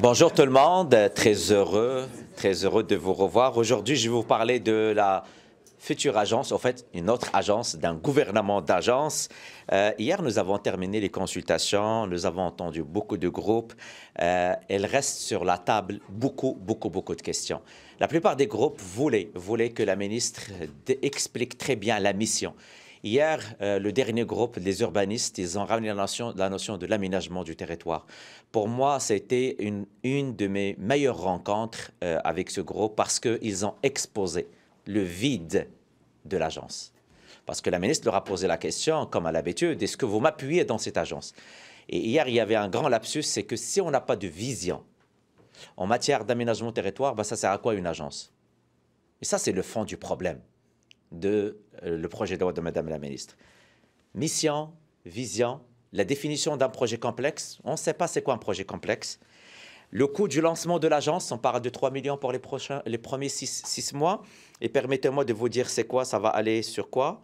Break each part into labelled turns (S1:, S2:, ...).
S1: Bonjour tout le monde, très heureux de vous revoir. Aujourd'hui, je vais vous parler de la future agence, en fait, une autre agence, d'un gouvernement d'agence. Hier, nous avons terminé les consultations, nous avons entendu beaucoup de groupes. Il reste sur la table beaucoup de questions. La plupart des groupes voulaient que la ministre explique très bien la mission. Hier, le dernier groupe, les urbanistes, ils ont ramené la notion de l'aménagement du territoire. Pour moi, c'était une de mes meilleures rencontres avec ce groupe parce qu'ils ont exposé le vide de l'agence. Parce que la ministre leur a posé la question, comme à l'habitude, est-ce que vous m'appuyez dans cette agence? Et hier, il y avait un grand lapsus, c'est que si on n'a pas de vision en matière d'aménagement du territoire, ça sert à quoi une agence? Et ça, c'est le fond du problème de le projet de loi de Madame la ministre. Mission, vision, la définition d'un projet complexe. On ne sait pas c'est quoi un projet complexe. Le coût du lancement de l'agence, on parle de 3 millions pour les premiers 6 mois. Et permettez-moi de vous dire c'est quoi, ça va aller sur quoi?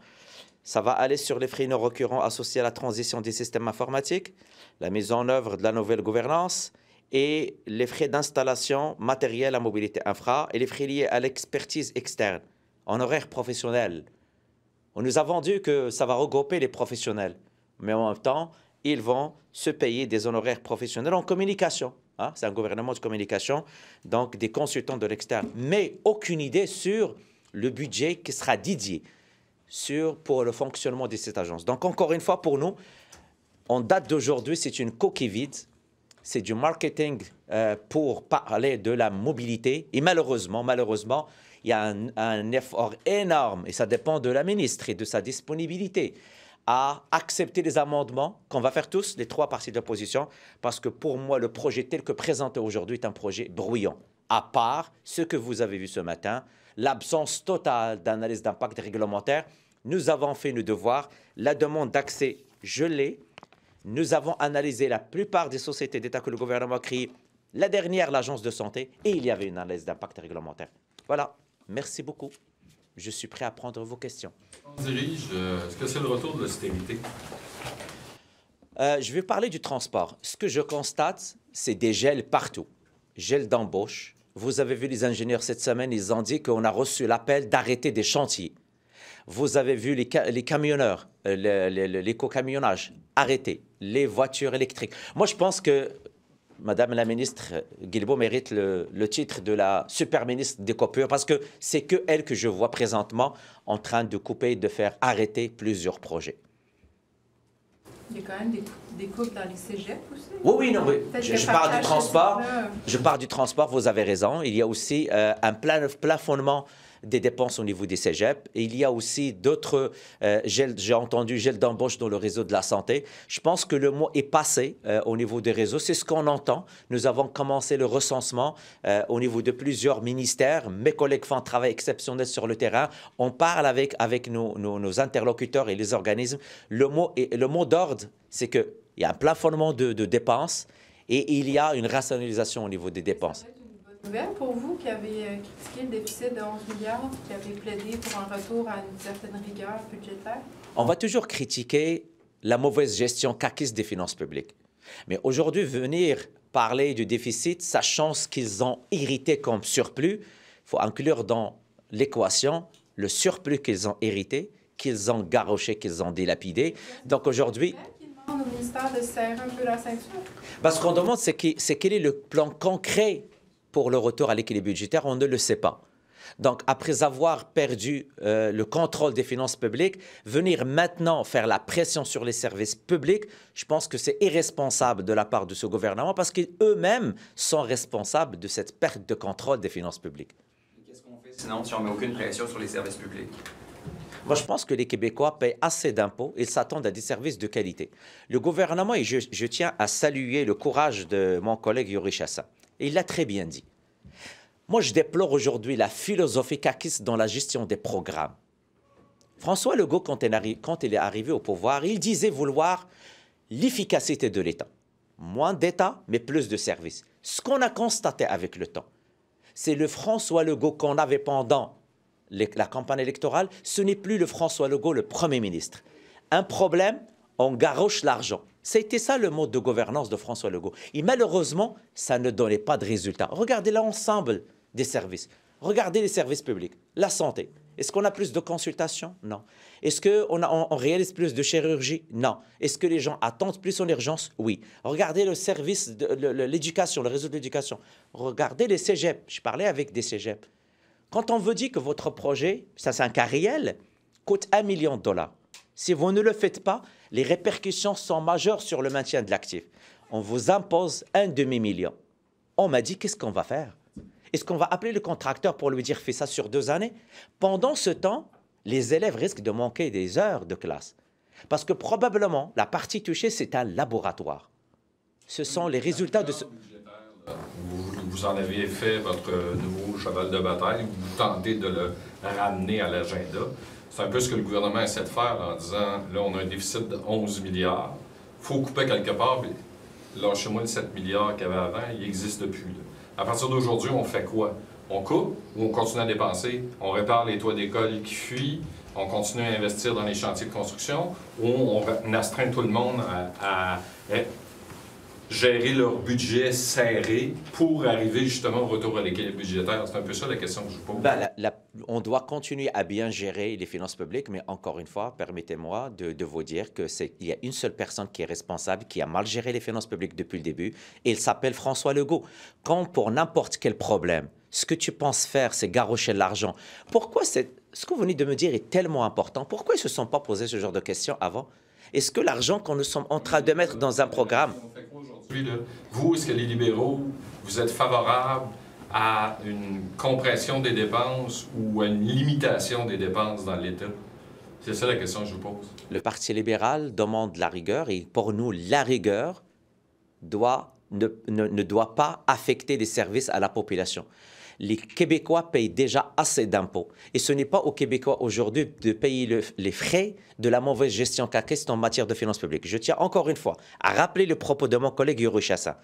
S1: Ça va aller sur les frais non récurrents associés à la transition des systèmes informatiques, la mise en œuvre de la nouvelle gouvernance et les frais d'installation matérielle à mobilité infra et les frais liés à l'expertise externe. En horaire professionnel. On nous a vendu que ça va regrouper les professionnels. Mais en même temps, ils vont se payer des honoraires professionnels en communication. Hein? C'est un gouvernement de communication, donc des consultants de l'externe. Mais aucune idée sur le budget qui sera dédié pour le fonctionnement de cette agence. Donc encore une fois, pour nous, en date d'aujourd'hui, c'est une coquille vide. C'est du marketing pour parler de la mobilité. Et malheureusement, il y a un effort énorme, et ça dépend de la ministre et de sa disponibilité, à accepter les amendements qu'on va faire tous, les 3 partis d'opposition, parce que pour moi, le projet tel que présenté aujourd'hui est un projet bruyant. À part ce que vous avez vu ce matin, l'absence totale d'analyse d'impact réglementaire, nous avons fait nos devoirs. La demande d'accès, je l'ai. Nous avons analysé la plupart des sociétés d'État que le gouvernement a créées. La dernière, l'agence de santé, et il y avait une analyse d'impact réglementaire. Voilà. Merci beaucoup. Je suis prêt à prendre vos questions.
S2: On dirige, est-ce que c'est le retour de l'austérité?
S1: Je vais parler du transport. Ce que je constate, c'est des gels partout. Gels d'embauche. Vous avez vu les ingénieurs cette semaine, ils ont dit qu'on a reçu l'appel d'arrêter des chantiers. Vous avez vu les camionneurs, l'éco-camionnage, arrêtés. Les voitures électriques. Moi, je pense que Madame la ministre Guilbeault mérite le titre de la super ministre des coupures parce que c'est que elle que je vois présentement en train de couper et de faire arrêter plusieurs projets.
S3: Il y a quand même des coupes dans les cégeps aussi?
S1: Oui, non, oui. Je parle du transport. Je parle du transport, vous avez raison. Il y a aussi un plafonnement des dépenses au niveau des cégeps. Et il y a aussi d'autres j'ai entendu gel d'embauche dans le réseau de la santé. Je pense que le mot est passé au niveau des réseaux. C'est ce qu'on entend. Nous avons commencé le recensement au niveau de plusieurs ministères. Mes collègues font un travail exceptionnel sur le terrain. On parle avec nos interlocuteurs et les organismes. Le mot d'ordre, c'est qu'il y a un plafonnement de dépenses et il y a une rationalisation au niveau des dépenses.
S3: Nouvelle pour vous qui avez critiqué le déficit de 11 milliards, qui avez plaidé pour un retour à une certaine rigueur budgétaire?
S1: On va toujours critiquer la mauvaise gestion caquiste des finances publiques. Mais aujourd'hui, venir parler du déficit, sachant ce qu'ils ont hérité comme surplus, il faut inclure dans l'équation le surplus qu'ils ont hérité, qu'ils ont garoché, qu'ils ont dilapidé. Donc aujourd'hui...
S3: Au ministère de serrer un peu la ceinture?
S1: Ce qu'on demande, c'est quel est le plan concret pour le retour à l'équilibre budgétaire, on ne le sait pas. Donc, après avoir perdu le contrôle des finances publiques, venir maintenant faire la pression sur les services publics, je pense que c'est irresponsable de la part de ce gouvernement parce qu'eux-mêmes sont responsables de cette perte de contrôle des finances publiques.
S4: Qu'est-ce qu'on fait sinon si on ne met aucune pression sur les services publics?
S1: Moi, je pense que les Québécois paient assez d'impôts et s'attendent à des services de qualité. Le gouvernement, et je tiens à saluer le courage de mon collègue Yuri Chassin, et il l'a très bien dit. Moi, je déplore aujourd'hui la philosophie caquiste dans la gestion des programmes. François Legault, quand il est arrivé au pouvoir, il disait vouloir l'efficacité de l'État. Moins d'État, mais plus de services. Ce qu'on a constaté avec le temps, c'est le François Legault qu'on avait pendant la campagne électorale, ce n'est plus le François Legault, le Premier ministre. Un problème, on garoche l'argent. C'était ça le mode de gouvernance de François Legault. Et malheureusement, ça ne donnait pas de résultats. Regardez l'ensemble des services. Regardez les services publics, la santé. Est-ce qu'on a plus de consultations? Non. Est-ce qu'on réalise plus de chirurgie? Non. Est-ce que les gens attendent plus en urgence? Oui. Regardez le service de l'éducation, le réseau de l'éducation. Regardez les cégeps. Je parlais avec des cégeps. Quand on vous dit que votre projet, ça c'est un cas réel, coûte $1 million, si vous ne le faites pas, les répercussions sont majeures sur le maintien de l'actif. On vous impose un demi-million. On m'a dit, qu'est-ce qu'on va faire? Est-ce qu'on va appeler le contracteur pour lui dire, fais ça sur 2 années? Pendant ce temps, les élèves risquent de manquer des heures de classe. Parce que probablement, la partie touchée, c'est un laboratoire. Ce sont les résultats de ce...
S2: Vous en avez fait votre nouveau cheval de bataille, vous tentez de le ramener à l'agenda. C'est un peu ce que le gouvernement essaie de faire en disant, là, on a un déficit de 11 milliards, il faut couper quelque part, puis lâchez-moi les 7 milliards qu'il y avait avant, il n'existe plus. Là. À partir d'aujourd'hui, on fait quoi? On coupe ou on continue à dépenser? On répare les toits d'école qui fuient? On continue à investir dans les chantiers de construction? Ou on astreint tout le monde à gérer leur budget serré pour arriver justement au retour à l'équilibre budgétaire? C'est un peu ça la question que je vous pose.
S1: On doit continuer à bien gérer les finances publiques, mais encore une fois, permettez-moi de vous dire qu'il y a une seule personne qui est responsable, qui a mal géré les finances publiques depuis le début, et il s'appelle François Legault. Quand pour n'importe quel problème, ce que tu penses faire, c'est garrocher l'argent, pourquoi ce que vous venez de me dire est tellement important? Pourquoi ils ne se sont pas posé ce genre de questions avant? Est-ce que l'argent que nous sommes en train de mettre dans un programme...
S2: Vous, est-ce que les libéraux, vous êtes favorables à une compression des dépenses ou à une limitation des dépenses dans l'État? C'est ça la question que je vous pose.
S1: Le Parti libéral demande la rigueur et pour nous, la rigueur ne doit pas affecter les services à la population. Les Québécois payent déjà assez d'impôts. Et ce n'est pas aux Québécois aujourd'hui de payer les frais de la mauvaise gestion caquiste en matière de finances publiques. Je tiens encore une fois à rappeler le propos de mon collègue Yuri Chassin.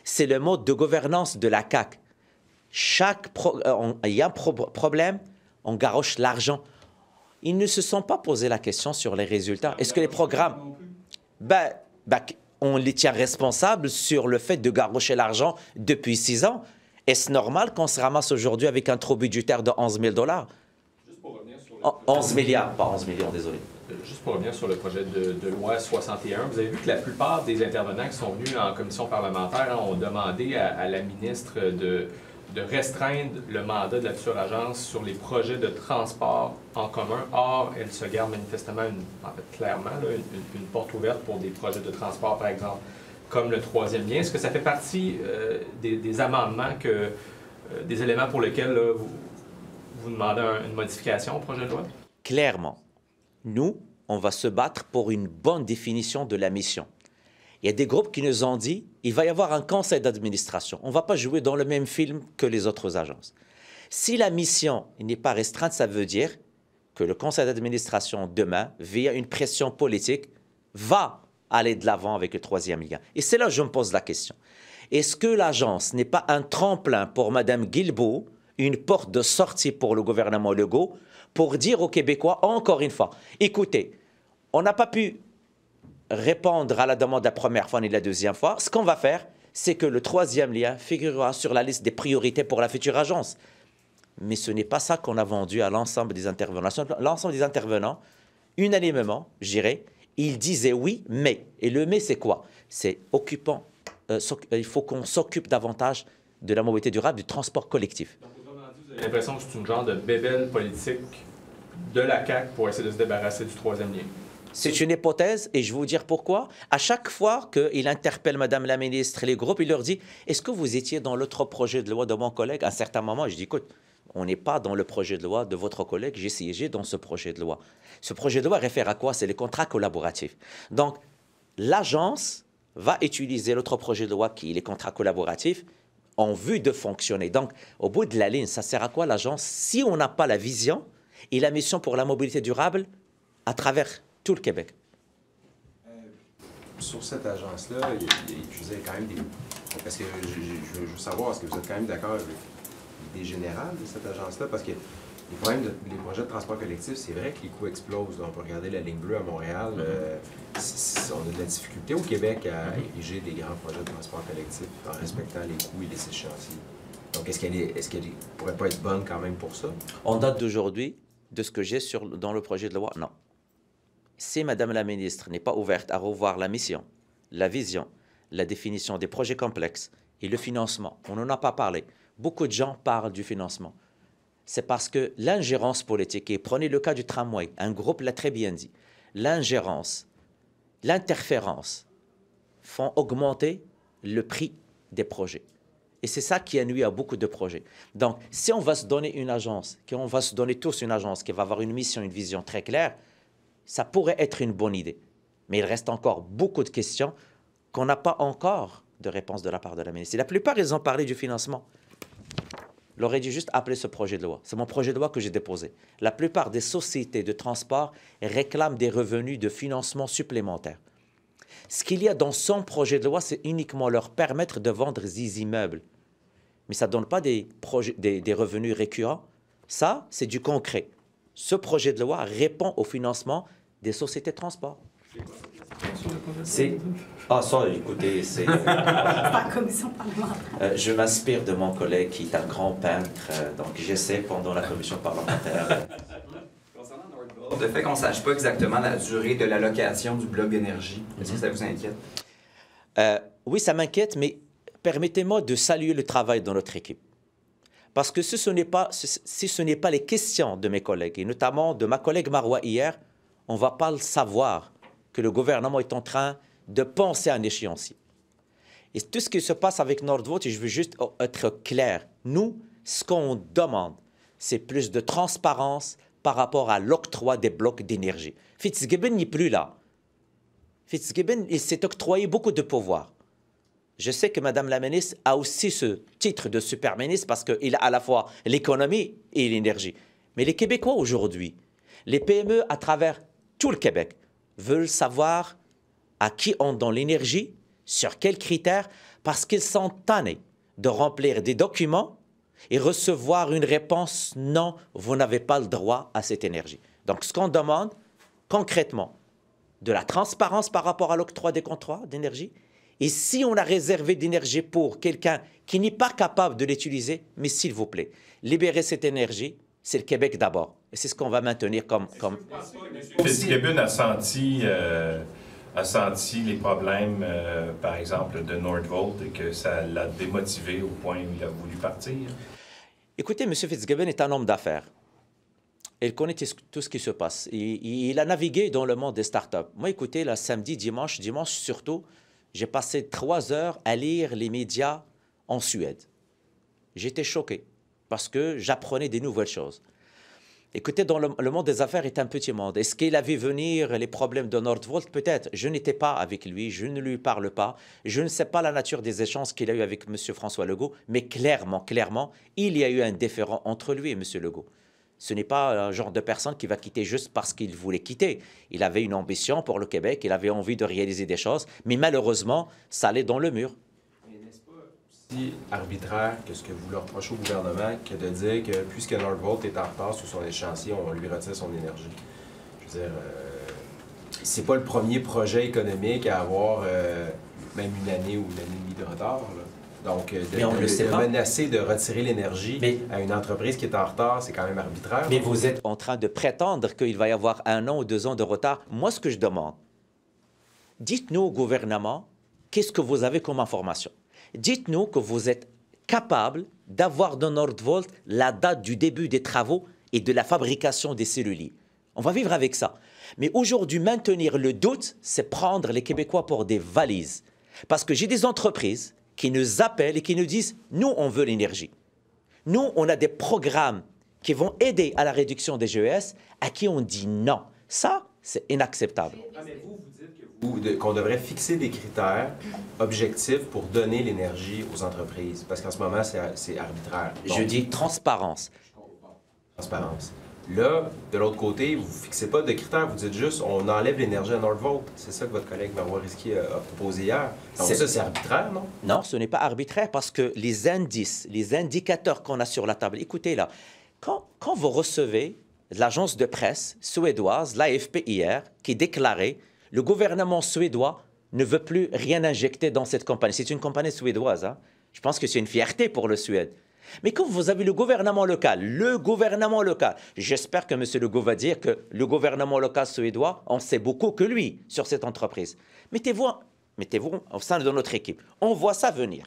S1: C'est le mode de gouvernance de la CAQ. Il y a un problème, on garoche l'argent. Ils ne se sont pas posé la question sur les résultats. Est-ce que les programmes... on les tient responsables sur le fait de garrocher l'argent depuis 6 ans. Est-ce normal qu'on se ramasse aujourd'hui avec un trou budgétaire de 11 000 $?
S5: Juste pour revenir sur
S1: 11 milliards, pas 11 millions, désolé.
S5: Juste pour revenir sur le projet de loi 61, vous avez vu que la plupart des intervenants qui sont venus en commission parlementaire ont demandé à la ministre de restreindre le mandat de la future agence sur les projets de transport en commun. Or, elle se garde manifestement, clairement, une porte ouverte pour des projets de transport, par exemple, comme le 3e lien. Est-ce que ça fait partie des amendements, des éléments pour lesquels là, vous demandez une modification au projet de loi?
S1: Clairement, nous, on va se battre pour une bonne définition de la mission. Il y a des groupes qui nous ont dit il va y avoir un conseil d'administration. On ne va pas jouer dans le même film que les autres agences. Si la mission n'est pas restreinte, ça veut dire que le conseil d'administration, demain, via une pression politique, va aller de l'avant avec le 3e lien. Et c'est là que je me pose la question. Est-ce que l'agence n'est pas un tremplin pour Mme Guilbeault, une porte de sortie pour le gouvernement Legault, pour dire aux Québécois, encore une fois, écoutez, on n'a pas pu répondre à la demande la première fois ni la deuxième fois. Ce qu'on va faire, c'est que le 3e lien figurera sur la liste des priorités pour la future agence. Mais ce n'est pas ça qu'on a vendu à l'ensemble des intervenants. L'ensemble des intervenants, unanimement, je dirais, ils disaient oui, mais. Et le mais, c'est quoi? C'est occupant. Il faut qu'on s'occupe davantage de la mobilité durable, du transport collectif.
S5: Donc, vous avez l'impression que c'est une genre de bébelle politique de la CAQ pour essayer de se débarrasser du 3e lien?
S1: C'est une hypothèse et je vais vous dire pourquoi. À chaque fois qu'il interpelle Mme la ministre et les groupes, il leur dit « Est-ce que vous étiez dans l'autre projet de loi de mon collègue ?» À un certain moment, je dis « Écoute, on n'est pas dans le projet de loi de votre collègue, j'ai siégé dans ce projet de loi. » Ce projet de loi réfère à quoi? C'est les contrats collaboratifs. Donc, l'agence va utiliser l'autre projet de loi qui est les contrats collaboratifs en vue de fonctionner. Donc, au bout de la ligne, ça sert à quoi l'agence si on n'a pas la vision et la mission pour la mobilité durable à travers tout le Québec?
S6: Sur cette agence-là, vous avez quand même des... Parce que je veux savoir, est-ce que vous êtes quand même d'accord avec l'idée générale de cette agence-là? Parce que les projets de transport collectif, c'est vrai que les coûts explosent. On peut regarder la ligne bleue à Montréal. on a de la difficulté au Québec à ériger des grands projets de transport collectif en respectant les coûts et les échéanciers. Donc, est-ce qu'elle ne pourrait pas être bonne quand même pour ça?
S1: En date d'aujourd'hui, de ce que j'ai dans le projet de loi, non. Si Madame la ministre n'est pas ouverte à revoir la mission, la vision, la définition des projets complexes et le financement, on n'en a pas parlé. Beaucoup de gens parlent du financement. C'est parce que l'ingérence politique, et prenez le cas du tramway, un groupe l'a très bien dit, l'ingérence, l'interférence font augmenter le prix des projets. Et c'est ça qui a nuit à beaucoup de projets. Donc, si on va se donner une agence, qu'on va se donner tous une agence qui va avoir une mission, une vision très claire, ça pourrait être une bonne idée. Mais il reste encore beaucoup de questions qu'on n'a pas encore de réponse de la part de la ministre. Et la plupart, ils ont parlé du financement. L'aurait dû juste appeler ce projet de loi. C'est mon projet de loi que j'ai déposé. La plupart des sociétés de transport réclament des revenus de financement supplémentaires. Ce qu'il y a dans son projet de loi, c'est uniquement leur permettre de vendre des immeubles. Mais ça ne donne pas des revenus récurrents. Ça, c'est du concret. Ce projet de loi répond au financement des sociétés de transport. C'est... Ah, ça, écoutez, c'est...
S7: Par commission parlementaire.
S1: Je m'inspire de mon collègue qui est un grand peintre, donc j'essaie pendant la commission parlementaire.
S4: Concernant Nordvolt, le fait qu'on ne sache pas exactement la durée de l'allocation du bloc d'énergie, est-ce que ça vous inquiète?
S1: Oui, ça m'inquiète, mais permettez-moi de saluer le travail de notre équipe. Parce que si ce n'est pas les questions de mes collègues, et notamment de ma collègue Marois hier, on ne va pas le savoir que le gouvernement est en train de penser à un échéancier. Et tout ce qui se passe avec Nordvolt, et je veux juste être clair, nous, ce qu'on demande, c'est plus de transparence par rapport à l'octroi des blocs d'énergie. Fitzgibbon n'est plus là. Fitzgibbon, il s'est octroyé beaucoup de pouvoir. Je sais que Mme la ministre a aussi ce titre de super ministre parce qu'il a à la fois l'économie et l'énergie. Mais les Québécois aujourd'hui, les PME à travers tout le Québec, veulent savoir à qui on donne l'énergie, sur quels critères, parce qu'ils sont tannés de remplir des documents et recevoir une réponse « non, vous n'avez pas le droit à cette énergie ». Donc, ce qu'on demande concrètement, de la transparence par rapport à l'octroi des contrats d'énergie. Et si on a réservé d'énergie pour quelqu'un qui n'est pas capable de l'utiliser, mais s'il vous plaît, libérez cette énergie, c'est le Québec d'abord. Et c'est ce qu'on va maintenir comme...
S8: Fitzgibbon a senti les problèmes, par exemple, de Nordvolt et que ça l'a démotivé au point où il a voulu partir?
S1: Écoutez, M. Fitzgibbon est un homme d'affaires. Il connaît tout ce qui se passe. Il a navigué dans le monde des startups. Moi, écoutez, là, samedi, dimanche surtout, j'ai passé 3 heures à lire les médias en Suède. J'étais choqué parce que j'apprenais des nouvelles choses. Écoutez, le monde des affaires est un petit monde. Est-ce qu'il a vu venir les problèmes de Nordvolt? Peut-être. Je n'étais pas avec lui, je ne lui parle pas. Je ne sais pas la nature des échanges qu'il a eu avec M. François Legault, mais clairement, il y a eu un différend entre lui et M. Legault. Ce n'est pas un genre de personne qui va quitter juste parce qu'il voulait quitter. Il avait une ambition pour le Québec, il avait envie de réaliser des choses, mais malheureusement, ça allait dans le mur.
S6: Mais n'est-ce pas aussi arbitraire que ce que vous leur reprochez au gouvernement que de dire que puisque Nordvolt est en retard sur son échéancier, on lui retire son énergie? Je veux dire, c'est pas le premier projet économique à avoir même une année ou une année et demie de retard, là. Donc, de menacer de retirer l'énergie à une entreprise qui est en retard, c'est quand même arbitraire.
S1: Mais vous êtes en train de prétendre qu'il va y avoir 1 an ou 2 ans de retard. Moi, ce que je demande, dites-nous au gouvernement, qu'est-ce que vous avez comme information? Dites-nous que vous êtes capable d'avoir dans Nordvolt la date du début des travaux et de la fabrication des celluliers. On va vivre avec ça. Mais aujourd'hui, maintenir le doute, c'est prendre les Québécois pour des valises. Parce que j'ai des entreprises qui nous appellent et qui nous disent « Nous, on veut l'énergie. Nous, on a des programmes qui vont aider à la réduction des GES, à qui on dit non. » Ça, c'est inacceptable.
S6: Ah, mais vous dites qu'on devrait fixer des critères objectifs pour donner l'énergie aux entreprises, parce qu'en ce moment, c'est arbitraire. Donc,
S1: je dis transparence.
S6: Transparence. Là, de l'autre côté, vous ne fixez pas de critères, vous dites juste on enlève l'énergie à Nordvolt. C'est ça que votre collègue Marois Risky a proposé hier. Donc ça, c'est arbitraire, non? Non,
S1: ce n'est pas arbitraire parce que les indices, les indicateurs qu'on a sur la table, écoutez là, quand vous recevez l'agence de presse suédoise, l'AFP hier, qui déclarait Le gouvernement suédois ne veut plus rien injecter dans cette compagnie. C'est une compagnie suédoise. Hein. Je pense que c'est une fierté pour le Suède. Mais quand vous avez le gouvernement local, j'espère que M. Legault va dire que le gouvernement local suédois en sait beaucoup que lui sur cette entreprise. Mettez-vous au sein de notre équipe. On voit ça venir.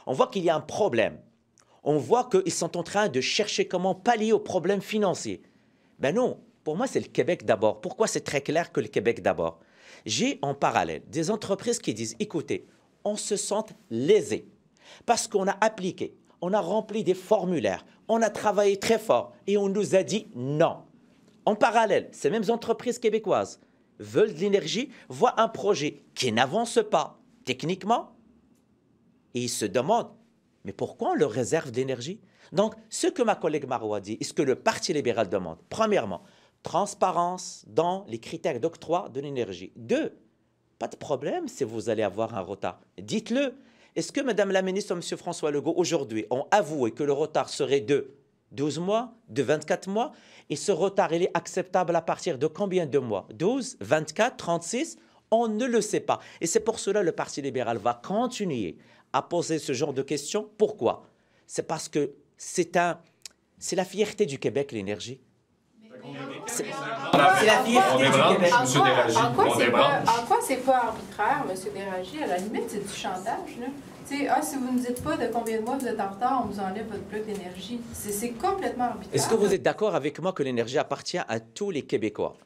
S1: On voit qu'il y a un problème. On voit qu'ils sont en train de chercher comment pallier aux problèmes financiers. Ben non, pour moi, c'est le Québec d'abord. Pourquoi c'est très clair que le Québec d'abord? J'ai en parallèle des entreprises qui disent, écoutez, on se sent lésés parce qu'on a appliqué, on a rempli des formulaires, on a travaillé très fort et on nous a dit non. En parallèle, ces mêmes entreprises québécoises veulent de l'énergie, voient un projet qui n'avance pas techniquement et ils se demandent, mais pourquoi on leur réserve d'énergie? Donc, ce que ma collègue Marois dit et ce que le Parti libéral demande, premièrement, transparence dans les critères d'octroi de l'énergie. 2, pas de problème si vous allez avoir un retard. Dites-le. Est-ce que Mme la ministre ou M. François Legault, aujourd'hui, ont avoué que le retard serait de 12 mois, de 24 mois? Et ce retard, il est acceptable à partir de combien de mois? 12, 24, 36? On ne le sait pas. Et c'est pour cela que le Parti libéral va continuer à poser ce genre de questions. Pourquoi? C'est parce que c'est la fierté du Québec, l'énergie.
S3: C'est la fierté du Québec. En quoi c'est pas arbitraire, M. Déragi? À la limite, c'est du chantage. Là. Si vous ne dites pas de combien de mois vous êtes en retard, on vous enlève votre bloc d'énergie. C'est complètement arbitraire.
S1: Est-ce que vous êtes d'accord avec moi que l'énergie appartient à tous les Québécois?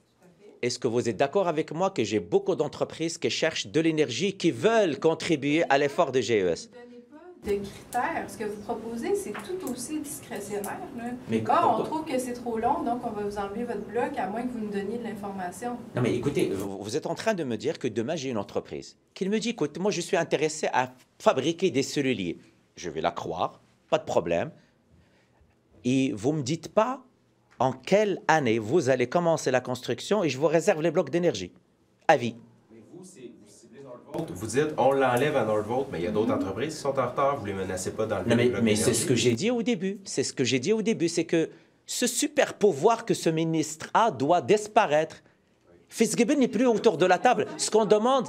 S1: Est-ce que vous êtes d'accord avec moi que j'ai beaucoup d'entreprises qui cherchent de l'énergie, qui veulent contribuer à l'effort de GES?
S3: De critères. Ce que vous proposez, c'est tout aussi discrétionnaire. Là.
S1: Mais
S3: on trouve que c'est trop long, donc on va vous enlever votre bloc à moins que vous nous donniez de l'information.
S1: Non, mais écoutez, vous êtes en train de me dire que demain, j'ai une entreprise qui me dit, écoute, moi, je suis intéressé à fabriquer des celluliers. Je vais la croire, pas de problème. Et vous ne me dites pas en quelle année vous allez commencer la construction et je vous réserve les blocs d'énergie. Avis.
S6: Vous dites, on l'enlève à Nordvolt, mais il y a d'autres entreprises qui sont en retard, vous ne les menacez pas dans le bloc d'énergie.
S1: Mais c'est ce que j'ai dit au début. C'est ce que j'ai dit au début, c'est que ce super pouvoir que ce ministre a doit disparaître. Fitzgibbon n'est plus autour de la table. Ce qu'on demande,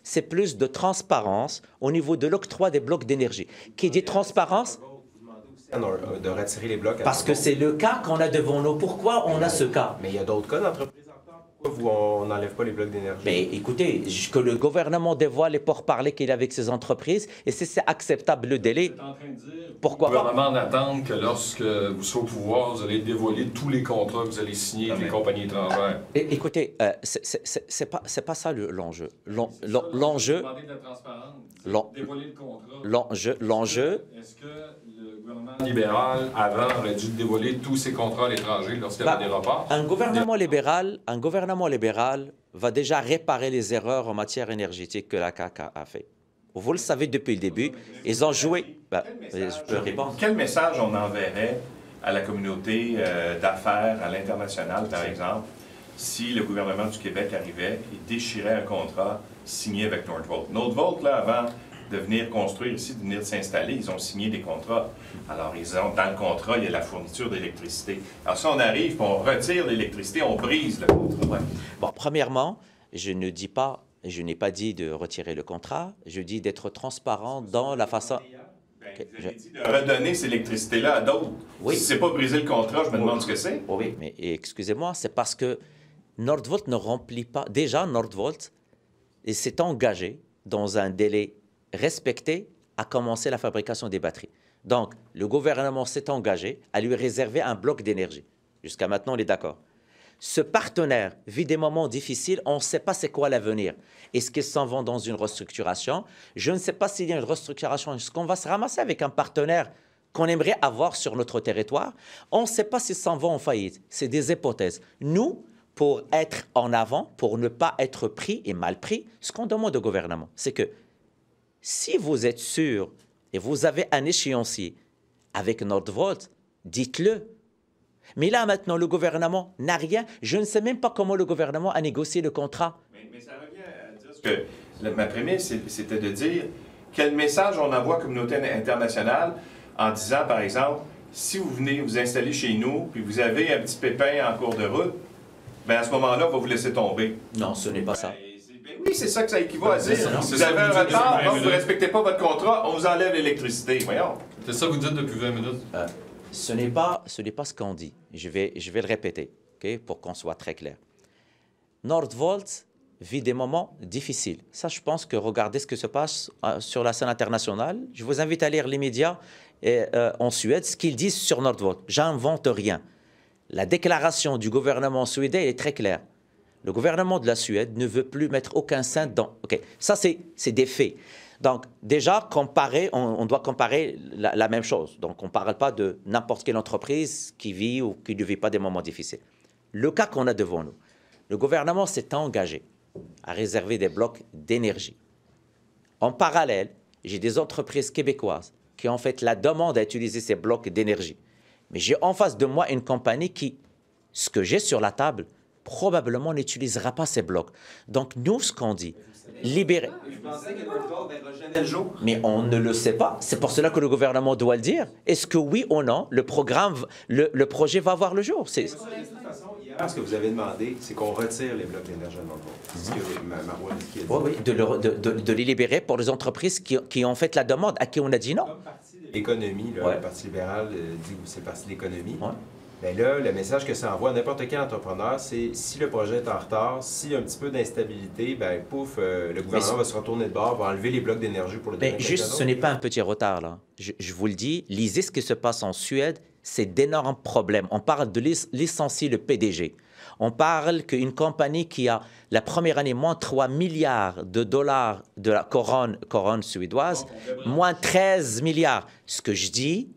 S1: c'est plus de transparence au niveau de l'octroi des blocs d'énergie. Qui dit transparence?
S6: De retirer les blocs.
S1: Parce que c'est le cas qu'on a devant nous. Pourquoi on a ce cas?
S6: Mais il y a d'autres cas d'entreprises. On n'enlève pas les blocs d'énergie?
S1: Mais écoutez, que le gouvernement dévoile les pourparlers qu'il a avec ses entreprises, et si c'est acceptable le délai,
S2: vous êtes en train de dire
S1: pourquoi
S2: le gouvernement n'attend que lorsque vous serez au pouvoir, vous allez dévoiler tous les contrats que vous allez signer avec les compagnies étrangères.
S1: Écoutez, c'est pas ça l'enjeu. L'enjeu...
S2: Demander de la transparence, dévoiler le contrat.
S1: L'enjeu...
S2: Est-ce que le gouvernement libéral, avant, aurait dû dévoiler tous ses contrats à l'étranger lorsqu'il y avait des reports?
S1: Un gouvernement libéral va déjà réparer les erreurs en matière énergétique que la CAQ a fait. Vous le savez depuis le début, ils ont joué... je peux répondre.
S8: Quel message on enverrait à la communauté d'affaires à l'international, par exemple, si le gouvernement du Québec arrivait et déchirait un contrat signé avec Nordvolt? Nordvolt, là, avant de venir construire ici, de venir s'installer, ils ont signé des contrats. Alors, dans le contrat, il y a la fourniture d'électricité. Alors, si on arrive, on retire l'électricité, on brise le contrat.
S1: Bon, premièrement, je n'ai pas dit de retirer le contrat, je dis d'être transparent dans la façon...
S8: Vous avez dit de redonner cette électricité-là à d'autres.
S1: Oui.
S8: Si ce n'est pas briser le contrat, je me demande ce que c'est.
S1: Oui, mais excusez-moi, c'est parce que Nordvolt ne remplit pas... Déjà, Nordvolt s'est engagé dans un délai respecté à commencer la fabrication des batteries. Donc, le gouvernement s'est engagé à lui réserver un bloc d'énergie. Jusqu'à maintenant, on est d'accord. Ce partenaire vit des moments difficiles, on ne sait pas c'est quoi l'avenir. Est-ce qu'ils s'en vont dans une restructuration? Je ne sais pas s'il y a une restructuration. Est-ce qu'on va se ramasser avec un partenaire qu'on aimerait avoir sur notre territoire? On ne sait pas s'ils s'en vont en faillite. C'est des hypothèses. Nous, pour être en avant, pour ne pas être pris et mal pris, ce qu'on demande au gouvernement, c'est que si vous êtes sûr et vous avez un échéancier avec Nordvolt, dites-le. Mais là, maintenant, le gouvernement n'a rien. Je ne sais même pas comment le gouvernement a négocié le contrat.
S8: Mais ça revient à dire ce que ma prémisse, c'était de dire quel message on envoie à la communauté internationale en disant, par exemple, si vous venez vous installer chez nous, puis vous avez un petit pépin en cours de route, bien à ce moment-là, on va vous laisser tomber.
S1: Non, ce n'est pas ça.
S8: Ben oui, c'est ça que ça équivaut à dire. Vous avez un retard, vous ne respectez pas votre contrat, on vous enlève l'électricité. Voyons.
S2: C'est ça que vous dites depuis 20 minutes?
S1: Ce n'est pas ce qu'on dit. Je vais le répéter, okay, pour qu'on soit très clair. Nordvolt vit des moments difficiles. Ça, je pense que regardez ce que se passe sur la scène internationale. Je vous invite à lire les médias en Suède, ce qu'ils disent sur Nordvolt. J'invente rien. La déclaration du gouvernement suédois est très claire. Le gouvernement de la Suède ne veut plus mettre aucun cent dans... OK, ça, c'est des faits. Donc, déjà, on doit comparer la même chose. Donc, on ne parle pas de n'importe quelle entreprise qui vit ou qui ne vit pas des moments difficiles. Le cas qu'on a devant nous, le gouvernement s'est engagé à réserver des blocs d'énergie. En parallèle, j'ai des entreprises québécoises qui ont fait la demande à utiliser ces blocs d'énergie. Mais j'ai en face de moi une compagnie qui, ce que j'ai sur la table, probablement n'utilisera pas ces blocs. Donc, nous, ce qu'on dit, libérer...
S4: Je pensais que Nordvolt verra jamais le jour.
S1: Mais on ne le sait pas. C'est pour cela que le gouvernement doit le dire. Est-ce que oui ou non, le projet va voir le jour?
S6: De toute façon, hier, ce que vous avez demandé, c'est qu'on retire les blocs d'énergie à Nordvolt. C'est ce que Marois a dit.
S1: Oui, de les libérer pour les entreprises qui ont fait la demande, à qui on a dit non.
S6: Comme parti de l'économie, le Parti libéral dit que c'est le parti de l'économie.
S1: Ouais.
S6: Bien là, le message que ça envoie à n'importe quel entrepreneur, c'est si le projet est en retard, s'il y a un petit peu d'instabilité, ben pouf, le gouvernement va se retourner de bord, va enlever les blocs d'énergie pour le donner.
S1: Juste, ce n'est pas un petit retard, là. Je vous le dis, lisez ce qui se passe en Suède, c'est d'énormes problèmes. On parle de licencier le PDG. On parle qu'une compagnie qui a, la première année, moins 3 milliards de dollars de la couronne suédoise, moins 13 milliards. Ce que je dis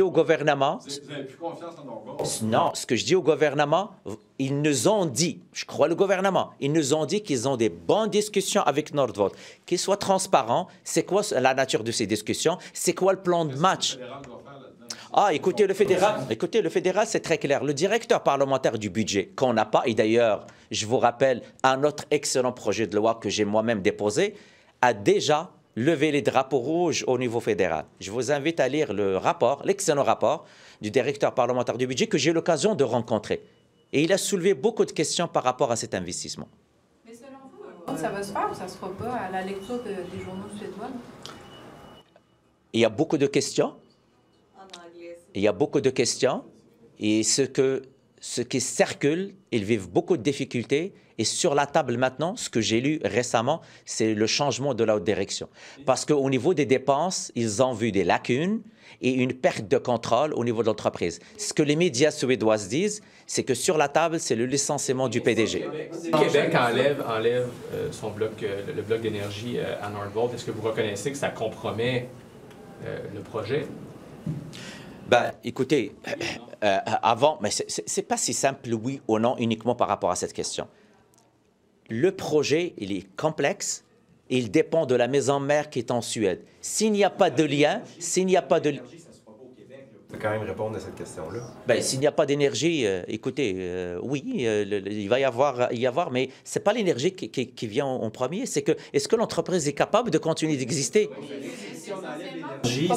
S1: au gouvernement...
S2: Vous n'avez plus confiance en Nordvolt?
S1: Non, ce que je dis au gouvernement, ils nous ont dit, je crois le gouvernement, ils nous ont dit qu'ils ont des bonnes discussions avec Nordvolt, qu'ils soient transparents. C'est quoi la nature de ces discussions? C'est quoi le plan de match? Ah, écoutez, le fédéral, c'est très clair. Le directeur parlementaire du budget, qu'on n'a pas, et d'ailleurs, je vous rappelle, un autre excellent projet de loi que j'ai moi-même déposé, a déjà levé les drapeaux rouges au niveau fédéral. Je vous invite à lire le rapport, l'excellent rapport du directeur parlementaire du budget que j'ai eu l'occasion de rencontrer. Et il a soulevé beaucoup de questions par rapport à cet investissement.
S3: Mais selon vous, ça va se faire ou ça ne se fera pas à la lecture des journaux suédois?
S1: Il y a beaucoup de questions. Il y a beaucoup de questions. Et ce qui circule, ils vivent beaucoup de difficultés. Et sur la table maintenant, ce que j'ai lu récemment, c'est le changement de la haute direction. Parce qu'au niveau des dépenses, ils ont vu des lacunes et une perte de contrôle au niveau de l'entreprise. Ce que les médias suédois disent, c'est que sur la table, c'est le licenciement du PDG.
S5: Québec enlève son bloc, le bloc d'énergie à Nordvolt. Est-ce que vous reconnaissez que ça compromet le projet?
S1: Ben, écoutez, avant, mais c'est pas si simple, oui ou non, uniquement par rapport à cette question. Le projet, il est complexe et il dépend de la maison mère qui est en Suède. S'il n'y a pas de lien, s'il n'y a pas de...
S6: On peut quand même répondre à cette question-là.
S1: Ben, s'il n'y a pas d'énergie, écoutez, oui, il va y avoir, mais ce n'est pas l'énergie qui vient en premier, c'est que, est-ce que l'entreprise est capable de continuer d'exister?
S6: Si on enlève l'énergie,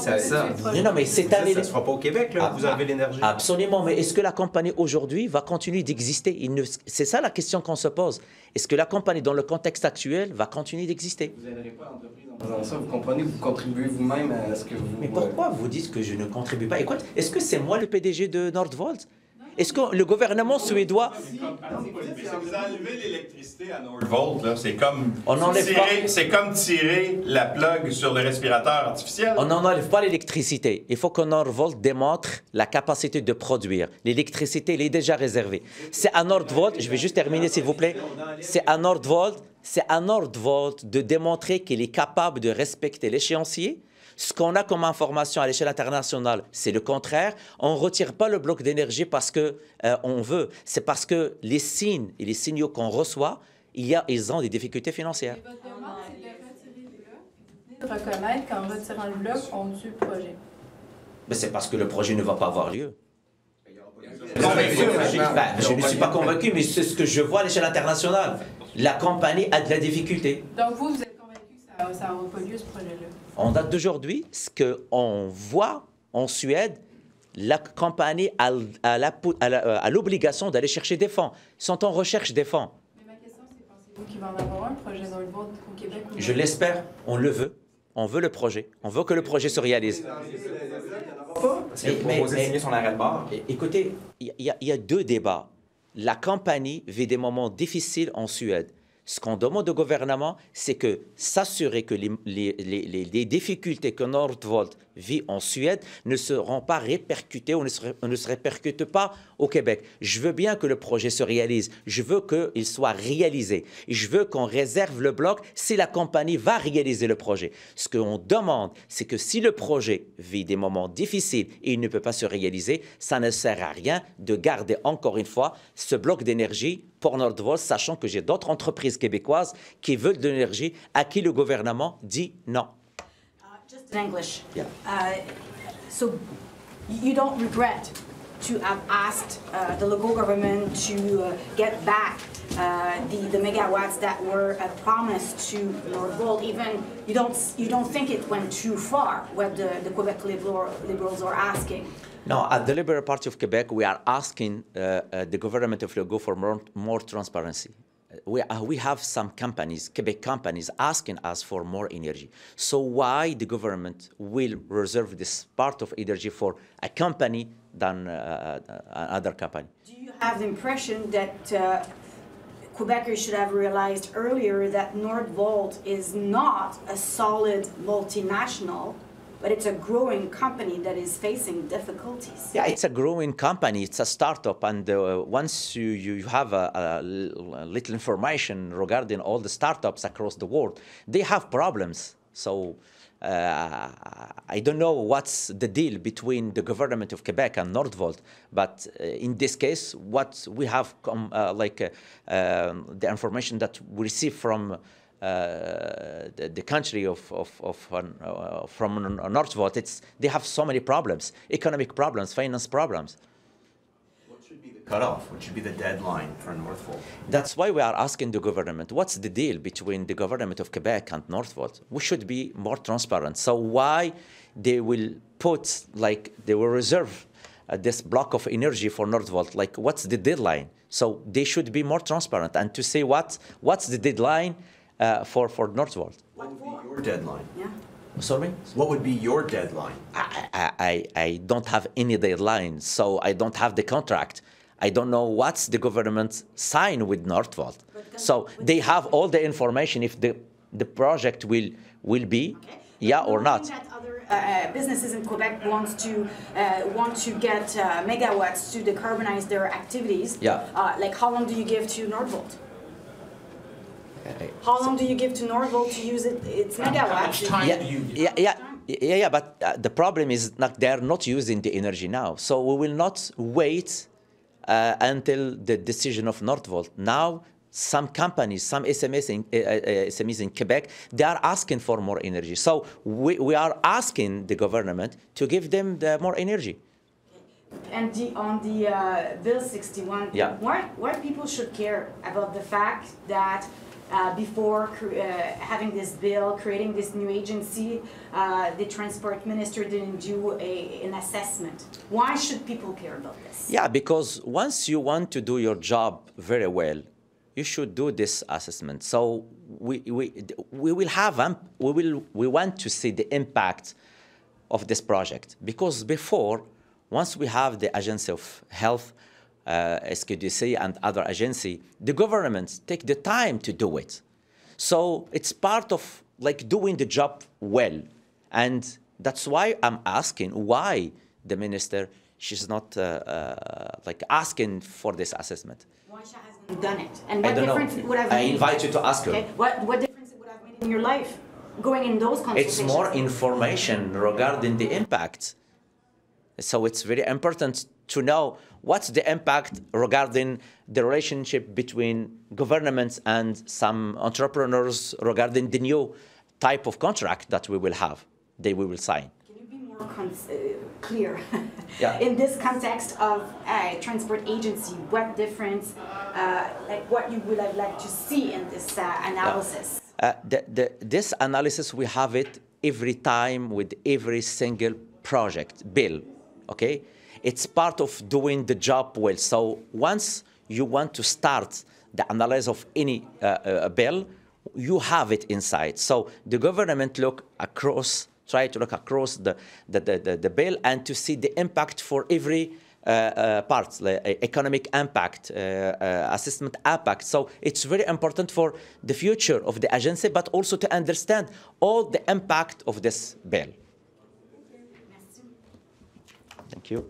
S1: non, mais
S6: ça ne se fera pas au Québec, là, vous enlevez l'énergie.
S1: Absolument, mais est-ce que la compagnie aujourd'hui va continuer d'exister? C'est ça la question qu'on se pose. Est-ce que la compagnie, dans le contexte actuel, va continuer d'exister?
S9: Vous n'aiderez pas l'entreprise en faisant ça, vous comprenez, vous contribuez vous-même à ce que vous...
S1: Mais pourquoi vous dites que je ne contribue pas? Écoute, est-ce que c'est moi le PDG de Nordvolt? Est-ce que le gouvernement suédois...
S8: Vous enlevez l'électricité à Nordvolt, c'est comme, tirer la plug sur le respirateur artificiel.
S1: On n'enlève pas l'électricité. Il faut que Nordvolt démontre la capacité de produire. L'électricité, elle est déjà réservée. C'est à Nordvolt, je vais juste terminer s'il vous plaît, c'est à Nordvolt de démontrer qu'il est capable de respecter l'échéancier. Ce qu'on a comme information à l'échelle internationale, c'est le contraire. On ne retire pas le bloc d'énergie parce qu'on veut. C'est parce que les signes et les signaux qu'on reçoit, ils ont des difficultés financières.
S3: Et votre demande, c'est de retirer le bloc, de reconnaître qu'en retirant le bloc, on tue le projet.
S1: Mais c'est parce que le projet ne va pas avoir lieu. Je ne suis pas convaincu, mais c'est ce que je vois à l'échelle internationale. La compagnie a de la difficulté.
S3: Donc vous êtes convaincu que ça n'aura pas lieu, ce projet-là?
S1: En date d'aujourd'hui, ce qu'on voit en Suède, la compagnie a l'obligation d'aller chercher des fonds. Ils sont en recherche des fonds.
S3: Mais ma question, c'est pensez-vous qu'il va en avoir un projet Nordvolt au Québec?
S1: Je l'espère. On le veut. On veut le projet. On veut que le projet se réalise.
S4: Parce que vous proposez de signer son arrêt de bord.
S1: Écoutez, il y a deux débats. La compagnie vit des moments difficiles en Suède. Ce qu'on demande au gouvernement, c'est que s'assurer que les difficultés que Nordvolt vit en Suède ne seront pas répercutées ou ne se répercutent pas au Québec. Je veux bien que le projet se réalise. Je veux qu'il soit réalisé. Et je veux qu'on réserve le bloc si la compagnie va réaliser le projet. Ce qu'on demande, c'est que si le projet vit des moments difficiles et il ne peut pas se réaliser, ça ne sert à rien de garder encore une fois ce bloc d'énergie pour Nordvolt, sachant que j'ai d'autres entreprises québécoises qui veulent de l'énergie à qui le gouvernement dit non.
S7: Just in English.
S1: Yeah.
S7: So you don't regret to have asked the local government to get back the megawatts that were promised to Nordvolt. Even you don't think it went too far what the Quebec Liberals are asking.
S1: No, at the Liberal Party of Quebec, we are asking the government of Legault for more transparency. We have some companies, Quebec companies, asking us for more energy. So why the government will reserve this part of energy for a company than another company?
S7: Do you have the impression that Quebecers should have realized earlier that Nordvolt is not a solid multinational, but it's a growing company that is facing difficulties?
S1: Yeah, it's a growing company. It's a startup, and once you have a little information regarding all the startups across the world, they have problems. So I don't know what's the deal between the government of Quebec and Nordvolt, but in this case, what we have the information that we receive from the country from Nordvolt, they have so many problems, economic problems, finance problems.
S10: What should be the cutoff? What should be the deadline for Nordvolt?
S1: That's why we are asking the government, what's the deal between the government of Quebec and Nordvolt? We should be more transparent. So why they will put, they will reserve this block of energy for Nordvolt, what's the deadline? So they should be more transparent and to say what's the deadline for Nordvolt.
S10: What would be your deadline?
S7: Yeah.
S1: Sorry?
S10: What would be your deadline?
S1: I don't have any deadline, so I don't have the contract. I don't know what's the government sign with Nordvolt. So they have all the information if the project will be, okay, yeah or not.
S7: That other businesses in Quebec want to get megawatts to decarbonize their activities.
S1: Yeah.
S7: How long do you give to Nordvolt? How long do you give to Nordvolt to use its megawatts?
S1: Yeah, but the problem is they're not using the energy now. So we will not wait until the decision of Nordvolt. Now, some companies, some SMEs in Quebec, they are asking for more energy. So we are asking the government to give them more energy.
S7: And on the Bill 61,
S1: yeah,
S7: why people should care about the fact that before having this bill, creating this new agency, the transport minister didn't do an assessment. Why should people care about this?
S1: Yeah, because once you want to do your job very well, you should do this assessment. So we want to see the impact of this project, because before, once we have the Agency of Health, SQDC and other agency, the governments take the time to do it. So it's part of doing the job well. And that's why I'm asking why the minister, she's not asking for this assessment.
S7: Why she hasn't done it? And what difference it would have made?
S1: I invite you to ask her.
S7: Okay. What difference it would have made in your life going in those consultations?
S1: It's more information regarding the impact. So it's very important to know what's the impact regarding the relationship between governments and some entrepreneurs regarding the new type of contract that we will have, we will sign.
S7: Can you be more clear?
S1: Yeah.
S7: In this context of a transport agency, what difference, what you would have liked to see in this analysis?
S1: Yeah. This analysis, we have it every time with every single project, bill, okay? it's part of doing the job well. So once you want to start the analysis of any bill, you have it inside. So the government try to look across the bill and to see the impact for every parts, like economic impact, assessment impact. So it's very important for the future of the agency, but also to understand all the impact of this bill. Thank you.